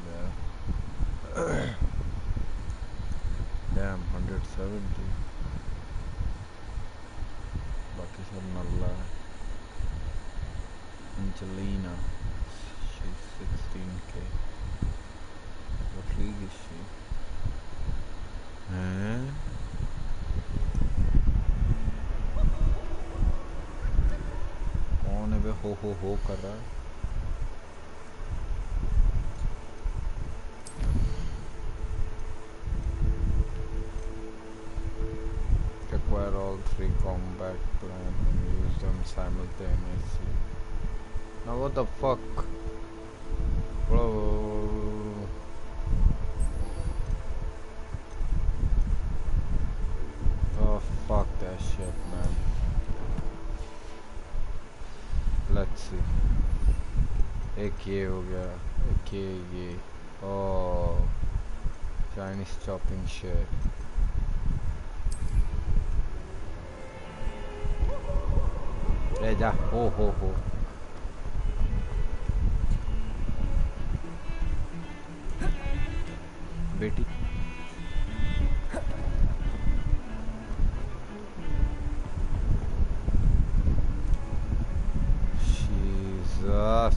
यार damn 170 बाकी सब नल्ला है Angelina she's 16k what league is she हैं कौन है बे हो कर रहा है acquire all 3 combat plans and use them simultaneously. Now what the fuck? Bro. Oh fuck that shit, man. Let's see. एक ये हो गया, एक ये. Oh, Chinese chopping shit. ले जा हो बेटी Jesus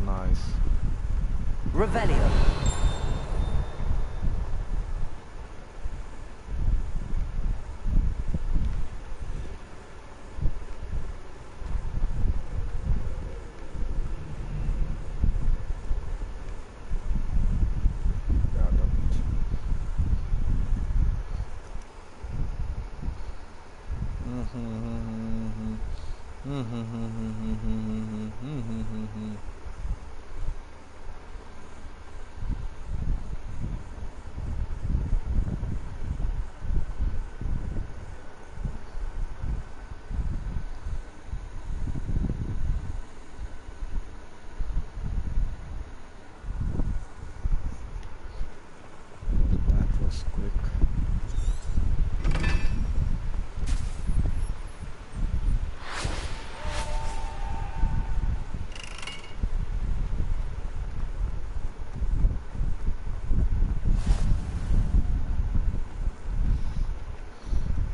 nice Revelio.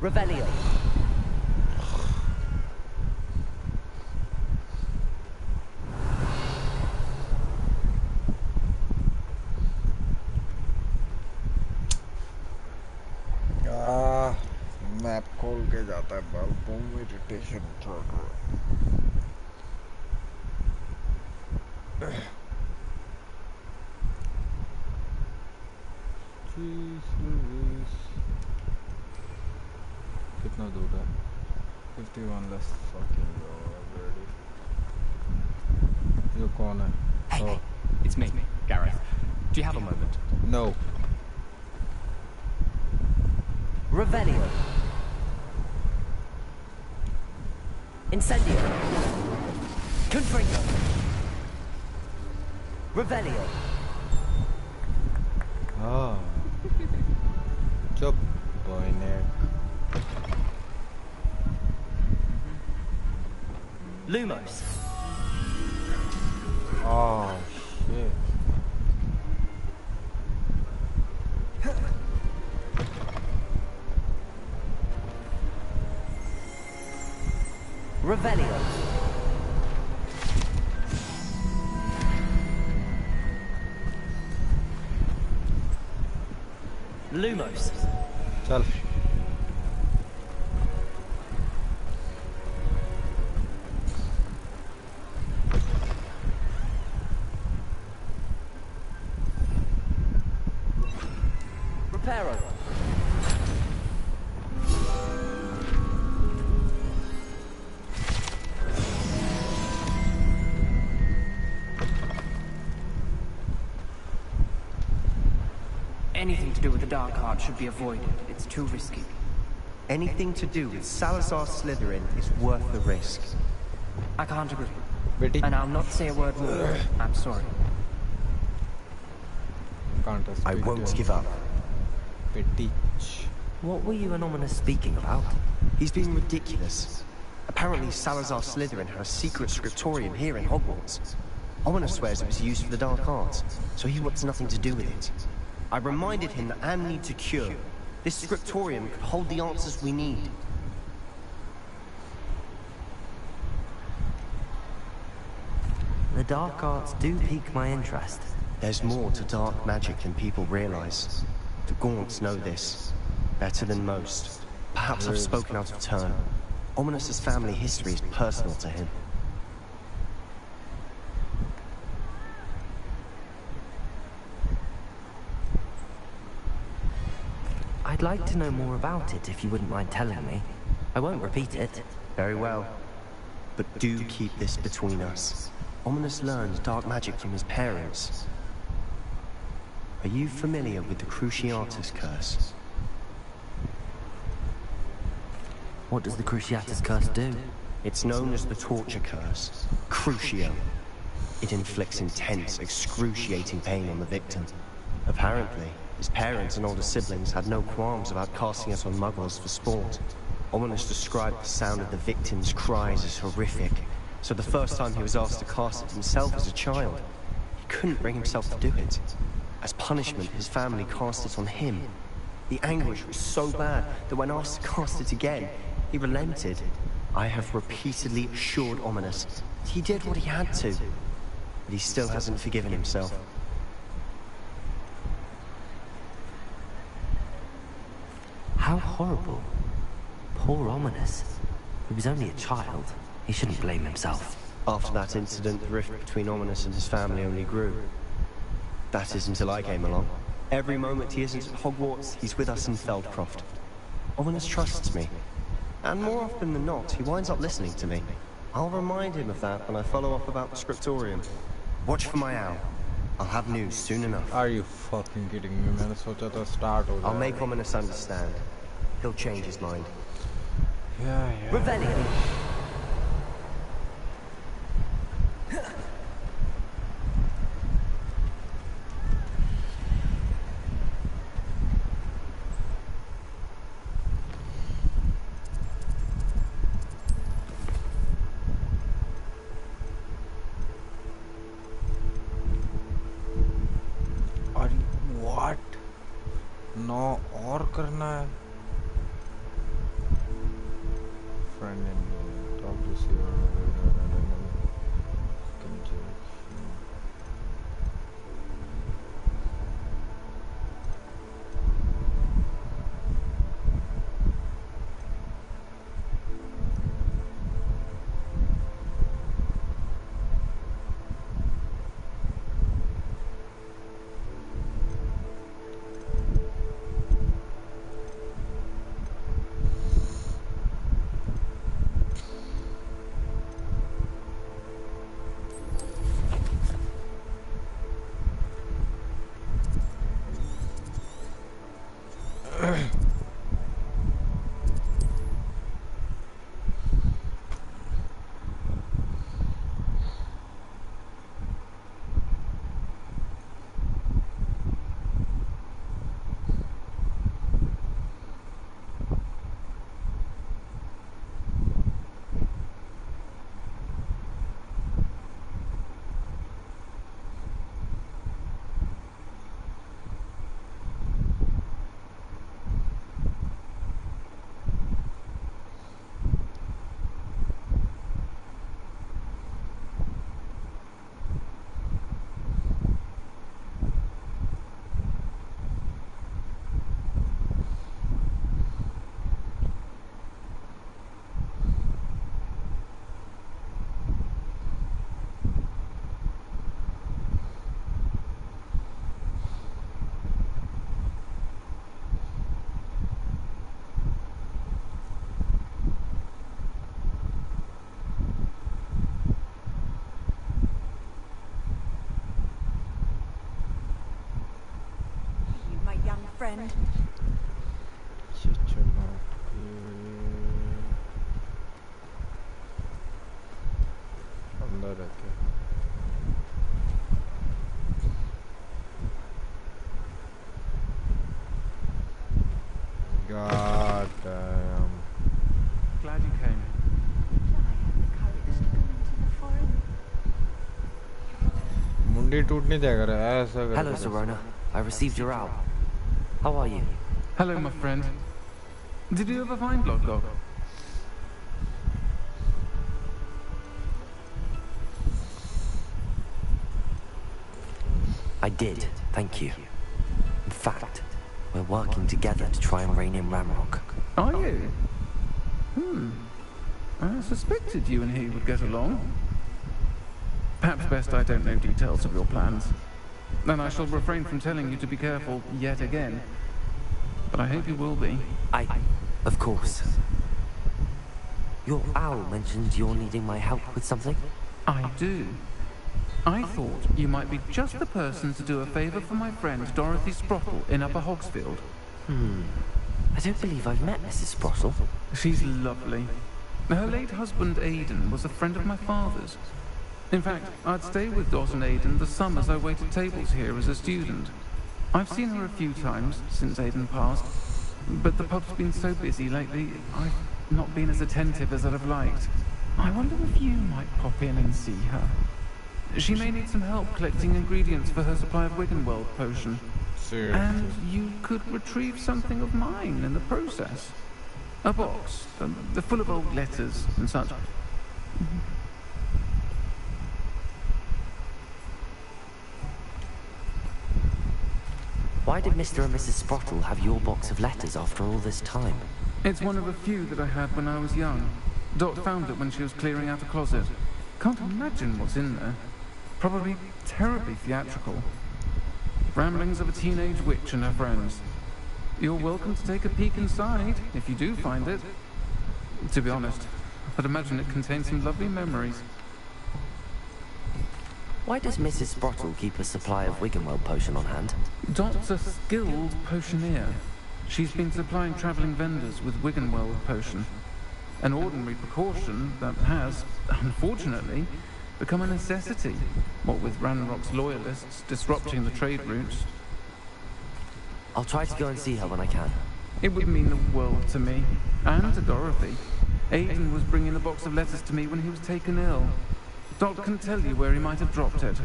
Revelio. Map खोल के जाता है बालों में इरिटेशन चल रहा है कितना दूर है 51 less fucking already ये कौन है Hey, it's me, Gareth. Do you have a moment? No. Revelio. Incendio. Confringo. Revelio. Ah. Chup, boy neck. Lumos. Oh shit. Revelio. Lumos. चल Reparo. Anything to do with the Dark Art should be avoided. It's too risky. Anything to do with Salazar Slytherin is worth the risk. I can't agree. बेटी And I'll not say a word more. I'm sorry. can't I won't give up. बेटी What were you and Ominous speaking about? He's being ridiculous. Apparently Salazar Slytherin had a secret scriptorium here in Hogwarts. Ominous swears it was used for the dark arts, so he wants nothing to do with it. I reminded him that Anne needs a cure. This scriptorium could hold the answers we need. The dark arts do pique my interest. There's more to dark magic than people realize. The Gaunts know this. Better than most. Perhaps I've spoken out of turn. Ominous's family history is personal to him. I'd like to know more about it if you wouldn't mind telling me. I won't repeat it. Very well. But do keep this between us. Ominous learned dark magic from his parents. Are you familiar with the Cruciatus Curse? What does the Cruciatus Curse do? It's known as the Torture Curse. Crucio. It inflicts intense, excruciating pain on the victim. Apparently, his parents and older siblings had no qualms about casting it on muggles for sport. Ominous described the sound of the victim's cries as horrific, so the first time he was asked to cast it himself as a child, he couldn't bring himself to do it. As punishment, his family cast it on him. The anguish was so bad that when asked to cast it again, he relented. I have repeatedly assured Ominous that he did what he had to, but he still hasn't forgiven himself. How horrible. Poor Ominous. He was only a child. He shouldn't blame himself. After that incident, the rift between Ominous and his family only grew. That is until I came along. Every moment he isn't at Hogwarts, he's with us in Feldcroft. Ominous trusts me. And more often than not, he winds up listening to me. I'll remind him of that when I follow up about the scriptorium. Watch for my owl. I'll have news soon enough. Are you fucking kidding me? मैंने सोचा था start हो I'll जाएगा. make Ominous understand. He'll change his mind. Yeah. Rebellion. What? No, और करना है. Friend and talk to see friend. अंदर रखे. God damn. Glad you came. मुंडी टूट नहीं जाएगा रे ऐसा कर. Hello, Serona. I received your owl. How are you? Hello, my friend. Did you ever find Lodgok? I did, thank you. In fact, we're working together to try and rein in Ramrock. Are you? I suspected you and he would get along. Perhaps best I don't know details of your plans. Then I shall refrain from telling you to be careful yet again. But I hope you will be. Of course. Your owl mentioned you're needing my help with something? I do. I thought you might be just the person to do a favour for my friend Dorothy Sprottle in Upper Hogsfield. I don't believe I've met Mrs. Sprottle. She's lovely. Her late husband Aidan was a friend of my father's. In fact, I'd stay with Dot and Aidan the summers I waited tables here as a student. I've seen her a few times since Aidan passed, but the pub's been so busy lately, I've not been as attentive as I'd have liked. I wonder if you might pop in and see her. She may need some help collecting ingredients for her supply of Wiggenweld potion. Seriously. And you could retrieve something of mine in the process. A box, full of old letters and such. Why did Mr. and Mrs. Sprottle have your box of letters after all this time? It's one of a few that I had when I was young. Dot found it when she was clearing out a closet. Can't imagine what's in there. Probably terribly theatrical. Ramblings of a teenage witch and her friends. You're welcome to take a peek inside, if you do find it. To be honest, I'd imagine it contains some lovely memories. Why does Mrs. Sprottle keep a supply of Wiggenweld potion on hand? Dot's a skilled potioneer. She's been supplying travelling vendors with Wiggenweld potion. An ordinary precaution that has, unfortunately, become a necessity, what with Ranrock's loyalists disrupting the trade routes. I'll try to go and see her when I can. It would mean the world to me, and to Dorothy. Aidan was bringing a box of letters to me when he was taken ill. Dot can tell you where he might have dropped it.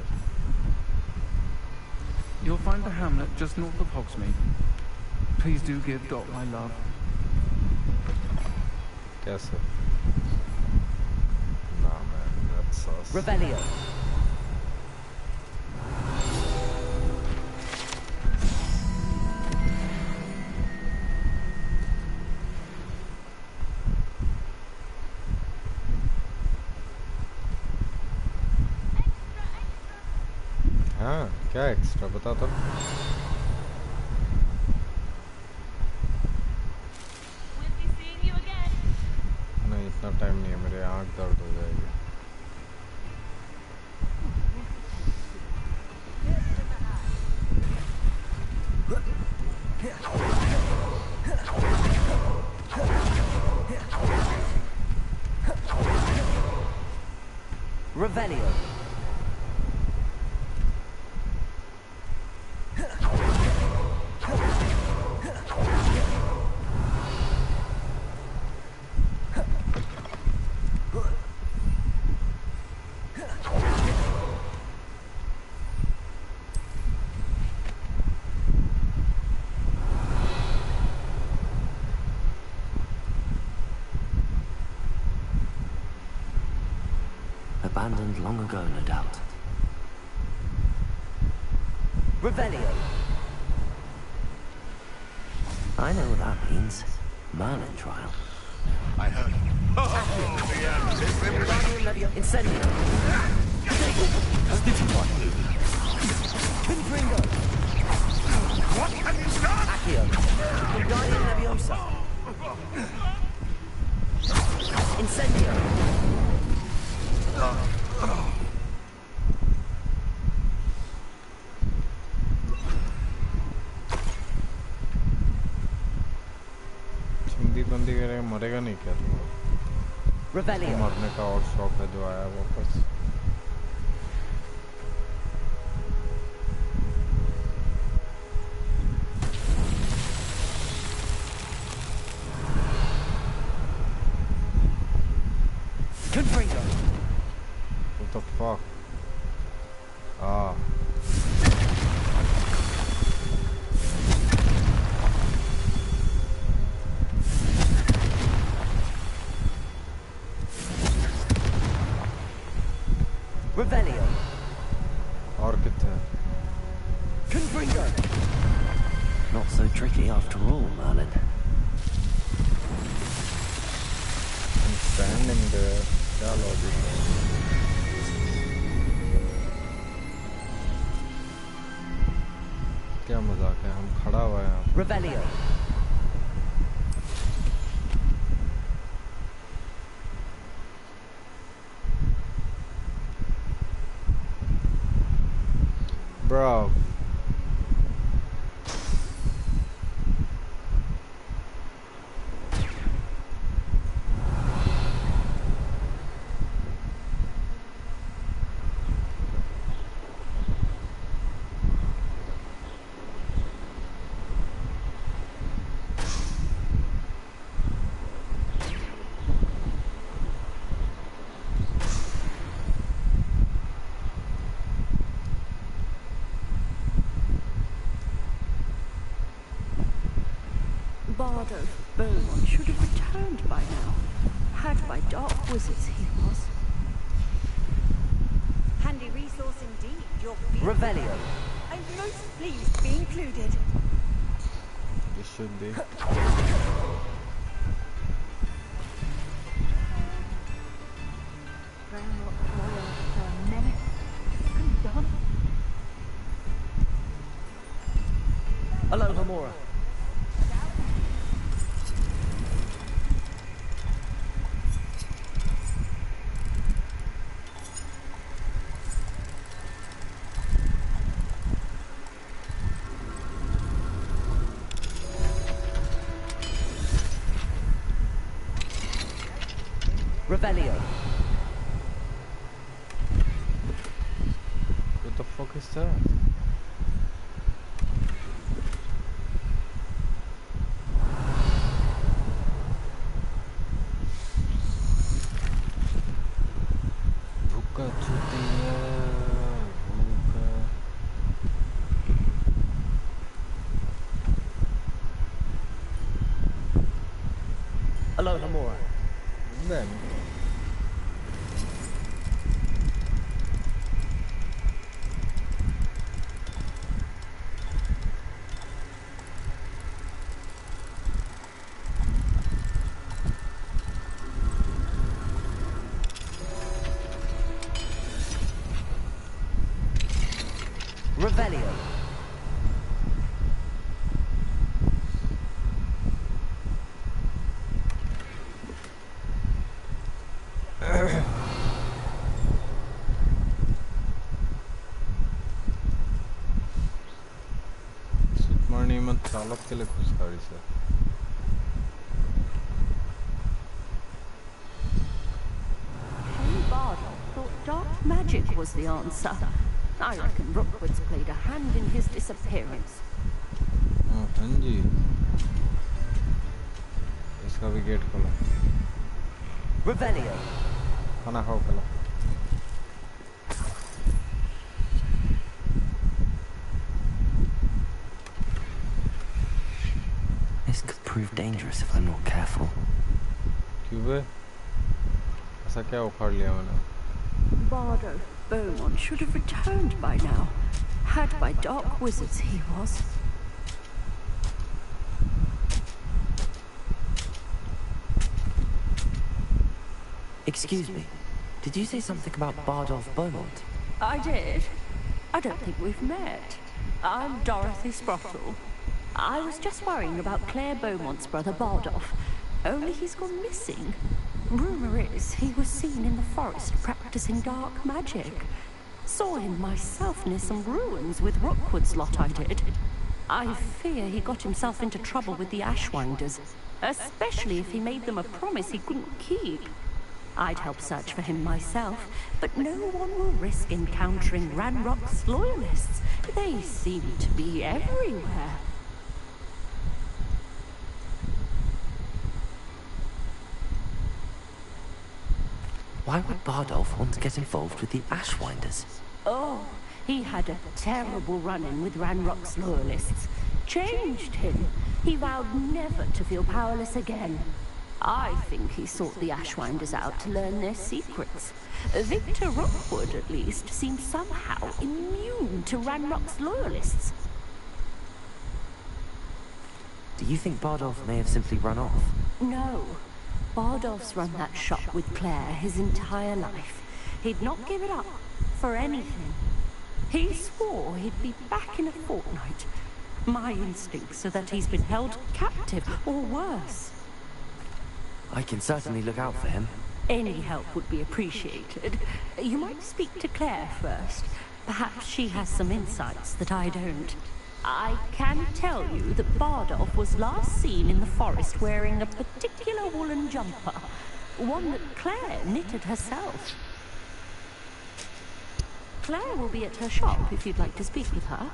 You'll find the hamlet just north of Hogsmeade. Please do give Dot my love. कैसे? Nah, man, that's sus. Revelio. हाँ, क्या extra बता तो? नहीं, इतना time नहीं है, मेरे आँख दर्द हो जाएगी. Revelio. Abandoned long ago, no doubt. Revelio. I know what that means. Merlin trial. I heard. Incendio. Confringo. What have you done? Accio. Wingardium Leviosa. Incendio. चिंदी बंदी करेगा मरेगा नहीं क्या तुम? Revelio. मरने का और शौक है जो आया वापस. Confringo. What the fuck? Ah. Revelio. और कितने? Confringo. Not so tricky after all, Merlin. I'm standing there. क्या logic है? क्या मजाक है? हम खड़ा हुआ है यहाँ पे। Revelio. Bro. Bardo Beaumont should have returned by now. Had by dark wizards he was. Handy resource indeed, your field. Revelio. I'm most pleased to be included. It should be. Aloha Mora. Revelio. What the fuck is that? भूखा चूतिया, भूखा। Aloha Mora. Then. Revelio. सुतमर्णी में चालक के लिए खुशखबरी से। Henry Bardo thought dark magic was the answer. I reckon Rookwood's played a hand in his disappearance. हाँ जी। इसका भी गेट खोला। Revelio. खाना खाओ पहले। This could prove dangerous if I'm not careful. क्यों बे? ऐसा क्या उखाड़ लिया मैंने? Bardo Beaumont should have returned by now. Had by dark wizards he was. Excuse me. Did you say something about Bardolph Beaumont? I did. I don't think we've met. I'm Dorothy Sprottle. I was just worrying about Claire Beaumont's brother Bardolph. Only he's gone missing. Rumor is he was seen in the forest practicing dark magic. Saw him myself near some ruins with Rookwood's lot I did. I fear he got himself into trouble with the Ashwinders, especially if he made them a promise he couldn't keep. I'd help search for him myself, but no one will risk encountering Ranrock's loyalists. They seem to be everywhere. Why would Bardolph want to get involved with the Ashwinders? Oh, he had a terrible run-in with Ranrock's loyalists. Changed him. He vowed never to feel powerless again. I think he sought the Ashwinders out to learn their secrets. Victor Rookwood, at least, seemed somehow immune to Ranrock's loyalists. Do you think Bardolph may have simply run off? No. Bardolph's run that shop with Claire his entire life. He'd not give it up for anything. He swore he'd be back in a fortnight. My instincts are that he's been held captive, or worse. I can certainly look out for him. Any help would be appreciated. You might speak to Claire first. Perhaps she has some insights that I don't. I can tell you that Bardolph was last seen in the forest wearing a particular woolen jumper. One that Claire knitted herself. Claire will be at her shop if you'd like to speak with her.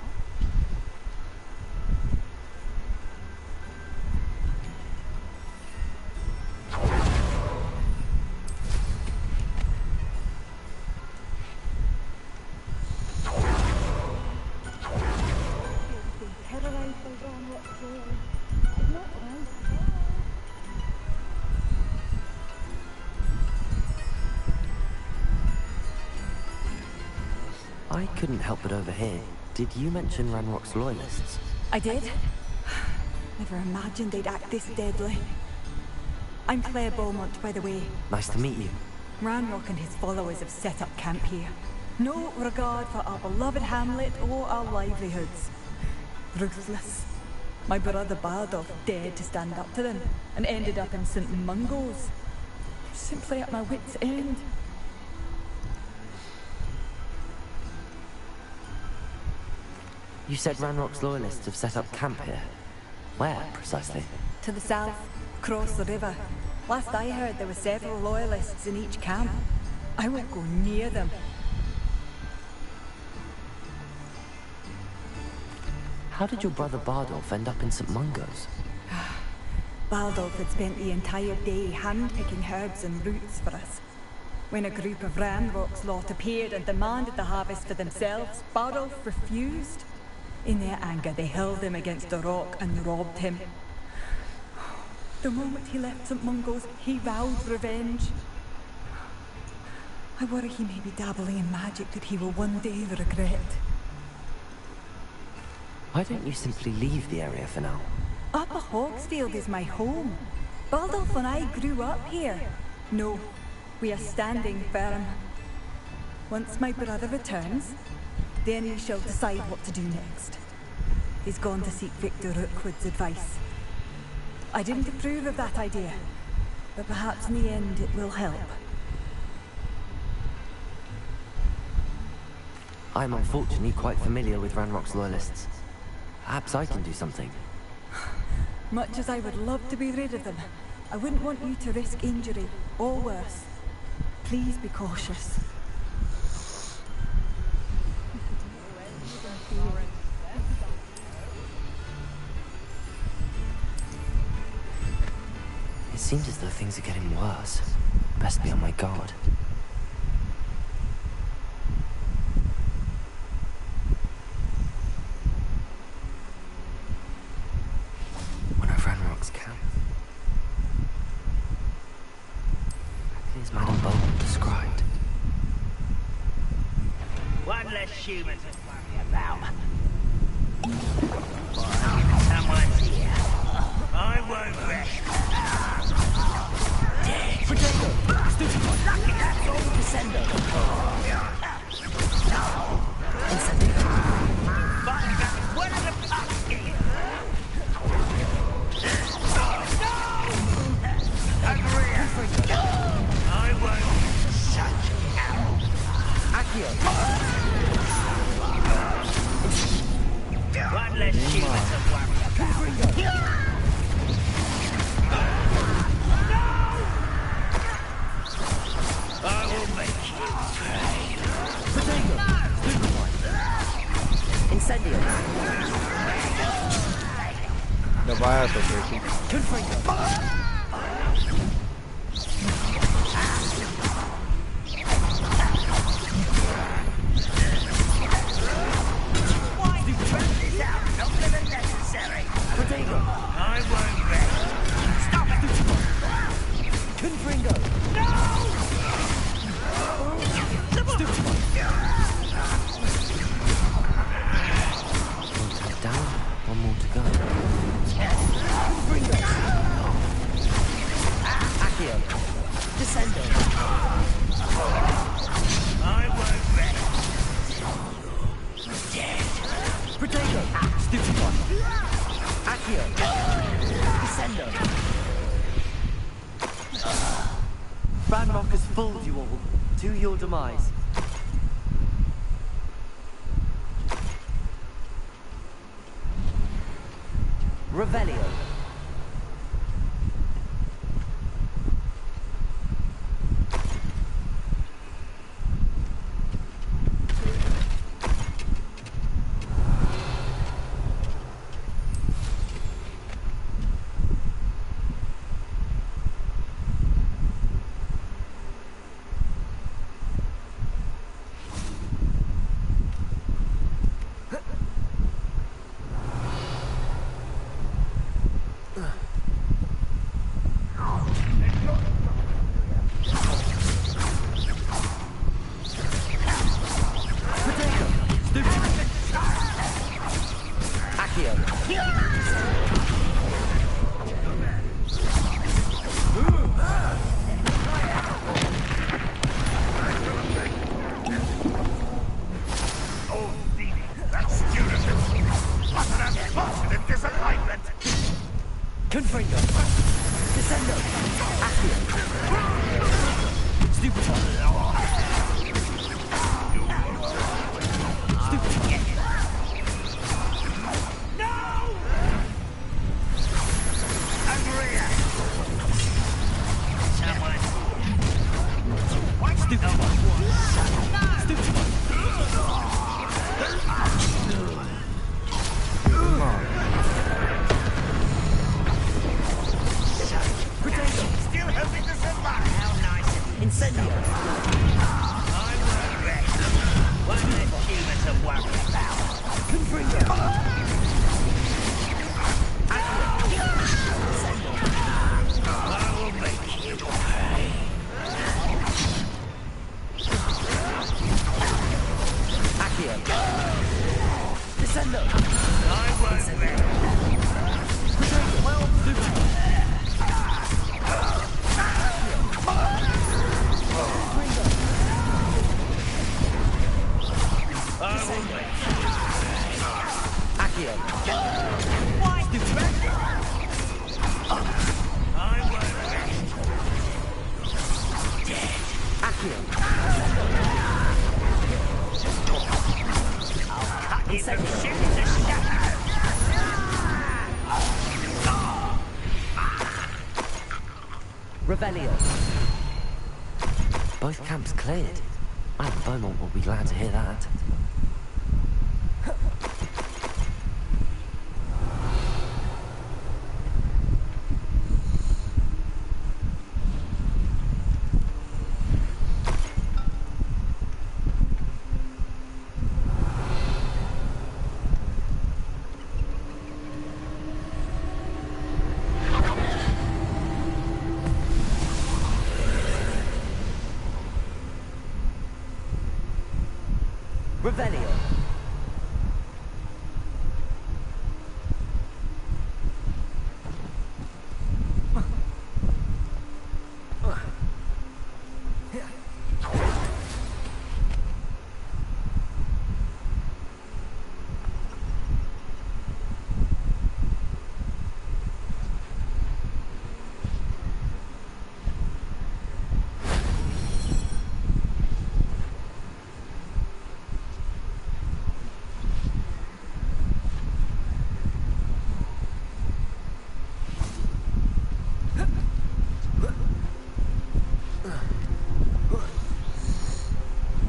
I couldn't help but overhear. Did you mention Ranrock's loyalists? I did. Never imagined they'd act this deadly. I'm Claire Beaumont, by the way. Nice to meet you. Ranrock and his followers have set up camp here. No regard for our beloved hamlet or our livelihoods. Ruthless. My brother Bardolph dared to stand up to them and ended up in St. Mungo's. Simply at my wit's end. You said Ranrock's loyalists have set up camp here. Where, precisely? To the south, across the river. Last I heard, there were several loyalists in each camp. I won't go near them. How did your brother Bardolph end up in St. Mungo's? Bardolph had spent the entire day hand-picking herbs and roots for us. When a group of Ranrock's lot appeared and demanded the harvest for themselves, Bardolph refused. In their anger, they hurled him against a rock and robbed him. The moment he left St. Mungo's, he vowed revenge. I worry he may be dabbling in magic that he will one day regret. Why don't you simply leave the area for now? Upper Hogsfield is my home. Bardolph and I grew up here. No, we are standing firm. Once my brother returns, then we shall decide what to do next. He's gone to seek Victor Rookwood's advice. I didn't approve of that idea, but perhaps in the end it will help. I'm unfortunately quite familiar with Ranrock's loyalists. Perhaps I can do something. Much as I would love to be rid of them, I wouldn't want you to risk injury, or worse. Please be cautious. It seems as though things are getting worse. Best be on my guard. One of Ranrock's camp. Exactly as Madame Beaumont described. One less human to worry about. Someone's here. I won't rest. Potato! Lucky that's all to send them. What are the pups here? Over here. I won't such hell. Accio! One less human to worry about. I will make you pay. Potato! Incendio! दबाया तो देखी Ranrock has fooled you all. To your demise. Revelio. Revelio. Both camps cleared. Madame Beaumont will be glad to hear that. Revelio.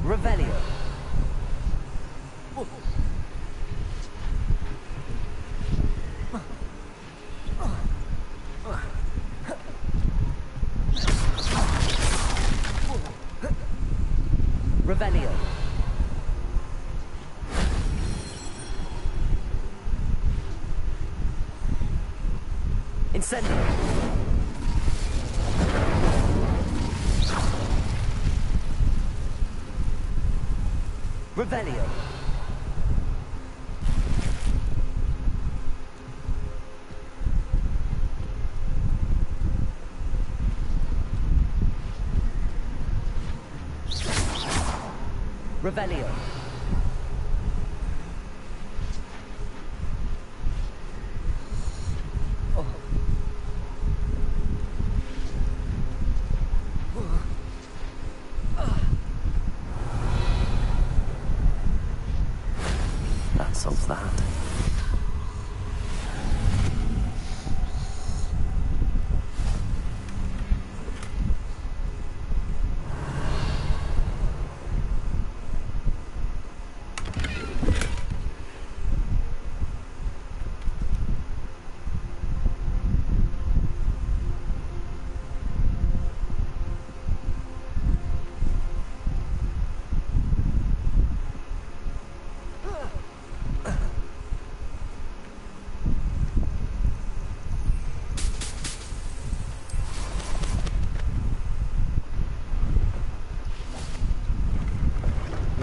Revelio. Revelio. Incendio. Revelio. Revelio. Oh.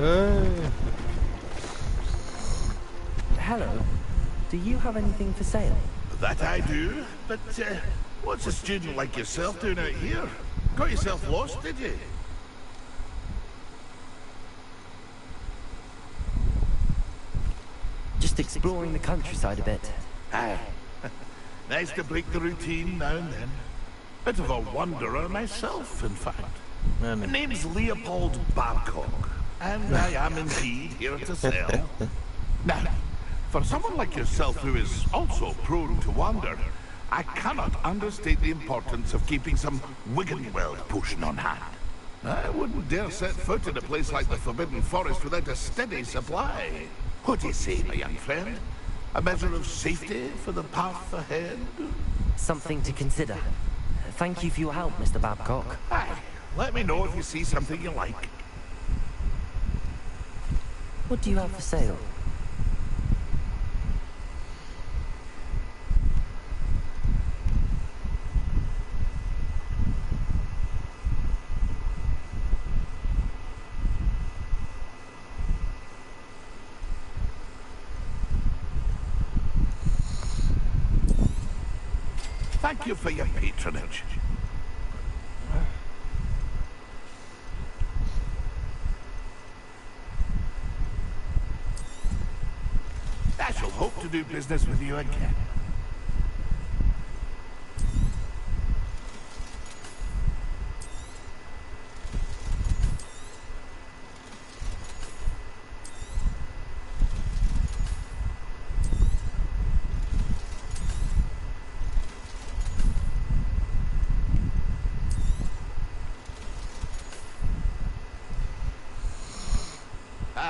Hey. Hello. Do you have anything for sale? That I do, but what's a student like yourself doing out here? Got yourself lost, did you? Just exploring the countryside a bit. Aye. Nice to break the routine now and then. Bit of a wanderer myself, in fact. My name's Leopold Babcock, and I am indeed here to sell. Now, for someone like yourself who is also prone to wander, I cannot understate the importance of keeping some Wiggenweld potion on hand. I wouldn't dare set foot in a place like the Forbidden Forest without a steady supply. What do you say, my young friend? A measure of safety for the path ahead? Something to consider. Thank you for your help, Mr. Babcock. Aye. Let me know if you see something you like. What do you have for sale? Thank you for your patronage. I shall hope to do business with you again.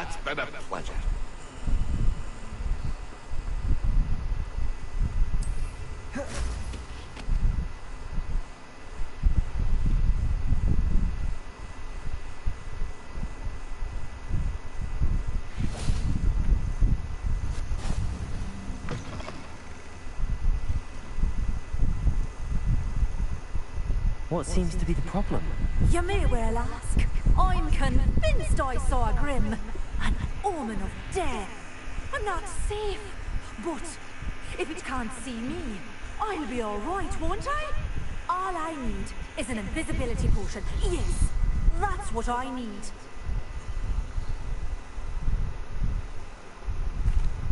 It's been a pleasure. What seems to be the problem? You may well ask. I'm convinced I saw a grim, an omen of death. I'm not safe, but if it can't see me, I'll be all right, won't I? All I need is an invisibility potion. Yes, that's what I need.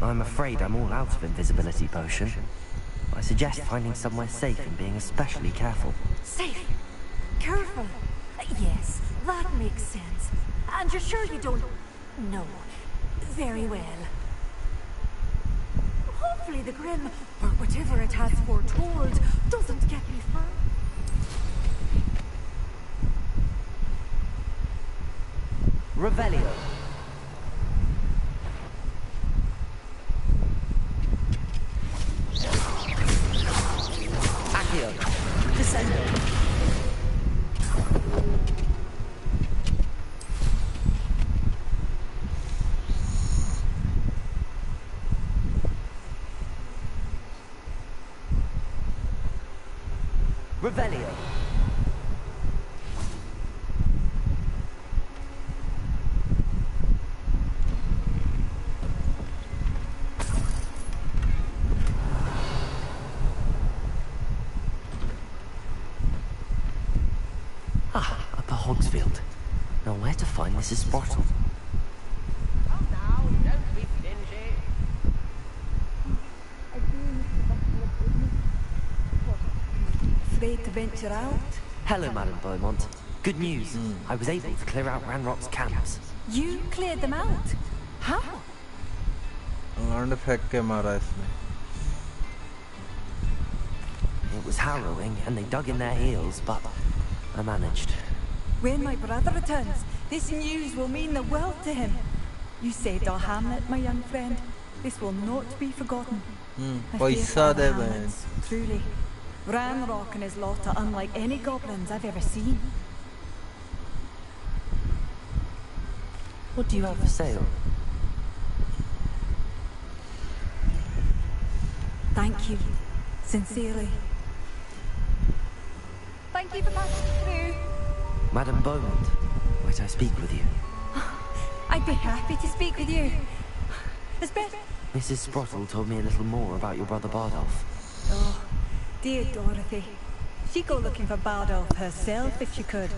I'm afraid I'm all out of invisibility potion. I suggest finding somewhere safe and being especially careful. Safe? Careful? Yes, that makes sense. And you're sure you don't... No. Very well. Hopefully the Grim, or whatever it has foretold, doesn't get me far. Revelio. Accio. Descendo. Revelio. Ah, Upper Hogsfield. Now where to find Mrs. Sprottle? Oh, now, don't be stingy. Afraid to venture out? Hello, Madam Beaumont. Good news. I was able to clear out Ranrock's camps. You cleared them out? How? लौंडे फेंक के मारा इसने. It was harrowing, and they dug in their heels, but I managed. When my brother returns, this news will mean the world to him. You saved our hamlet, my young friend. This will not be forgotten. A पैसा faithful they hamlet, truly. Ranrock and his lot are unlike any goblins I've ever seen. What do you have for sale? Thank you. Sincerely. Thank you for passing through. Madam Beaumont, might I speak with you? I'd be happy to speak with you. Especially... Mrs. Sprottle told me a little more about your brother Bardolph. Oh, dear Dorothy. She'd go looking for Bardolph herself if she could.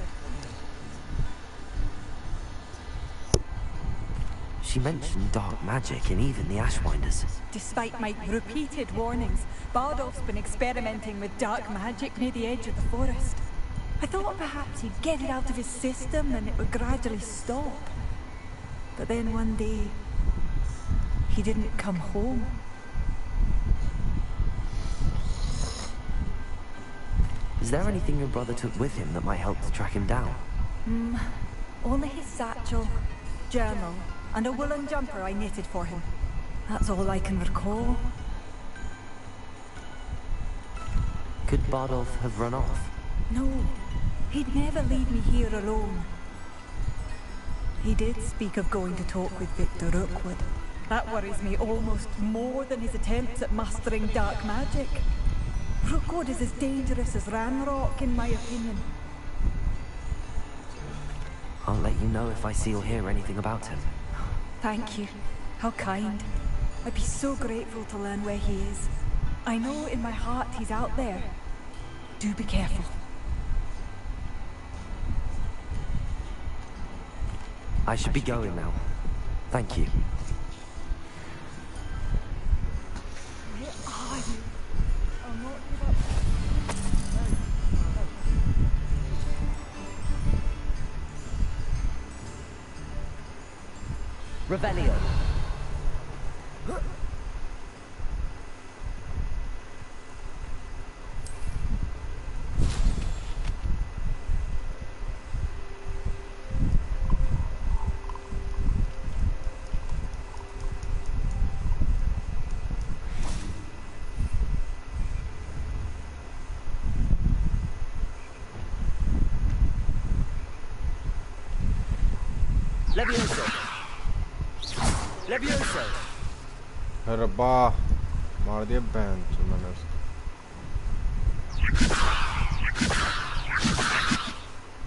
She mentioned dark magic and even the Ashwinders. Despite my repeated warnings, Bardolph's been experimenting with dark magic near the edge of the forest. I thought perhaps he'd get it out of his system and it would gradually stop. But then one day, he didn't come home. Is there anything your brother took with him that might help to track him down? Only his satchel, journal, and a woolen jumper I knitted for him. That's all I can recall. Could Bardolph have run off? No, he'd never leave me here alone. He did speak of going to talk with Victor Rookwood. That worries me almost more than his attempts at mastering dark magic. Rookwood is as dangerous as Ranrock, in my opinion. I'll let you know if I see or hear anything about him. Thank you. How kind. I'd be so grateful to learn where he is. I know in my heart he's out there. Do be careful. I should be going now. Thank you. Where are you? I'll not give up. Revelio. Levioso. Levioso. रब्बा मार दिया ban तो मैंने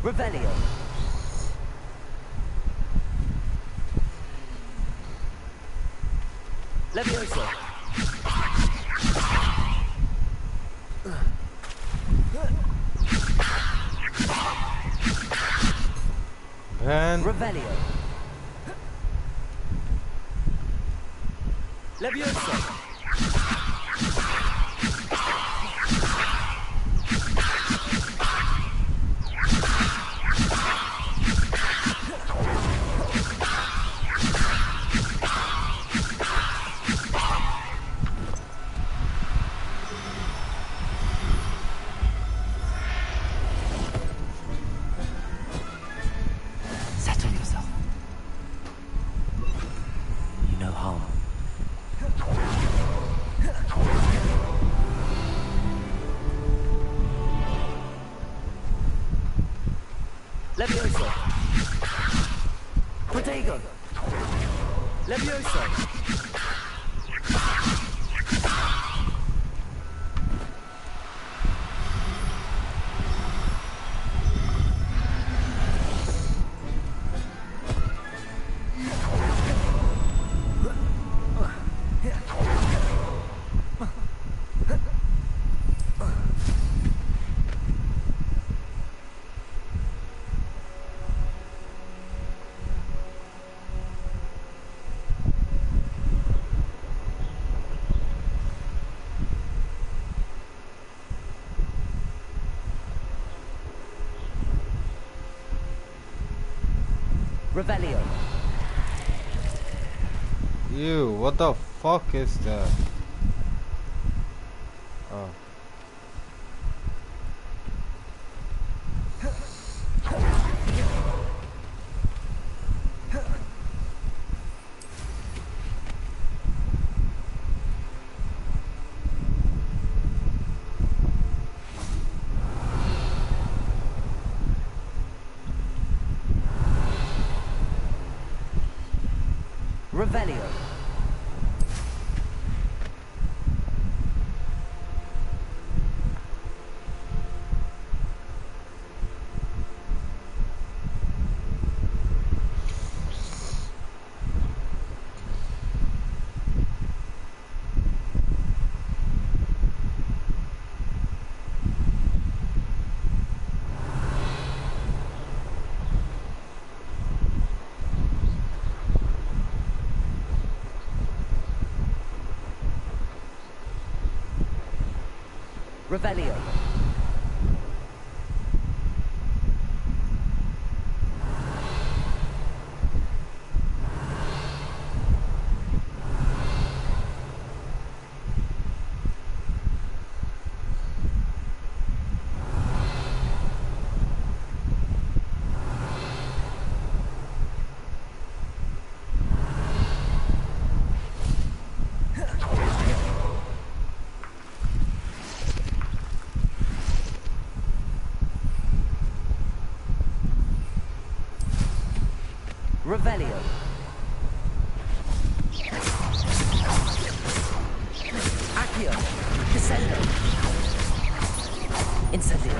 Revelio. Levioso. Ban Revelio. Levioso. Settle yourself. You know harm. Levioso. Protego. Levioso. Revelio. Ew, what the fuck is that? Oh. Revelio. Revelio. Revelio. Accio. Descendo. Incendio.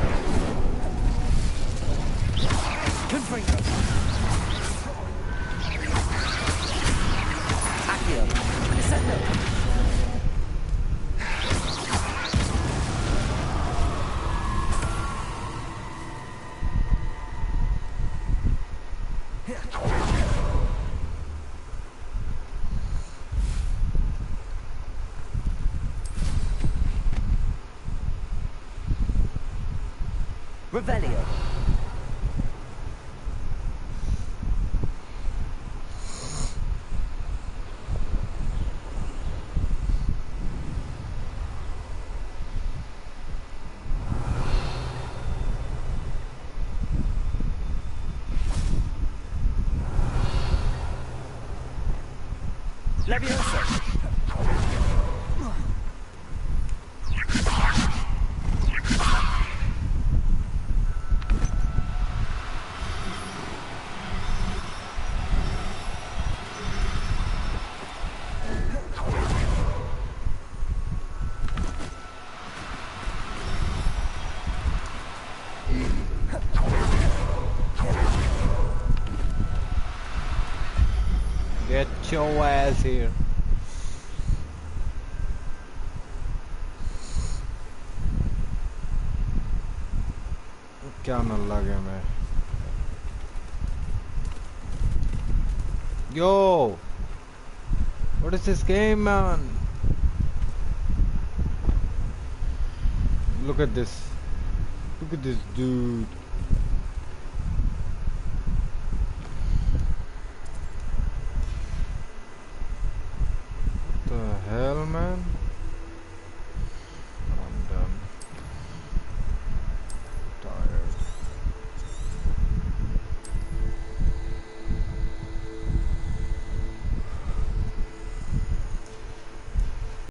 Confringo. Accio. Descendo. Revelio. Levioso. Get your ass here. क्या न लगे मैं Yo, what is this game, man? Look at this dude. What the hell, man?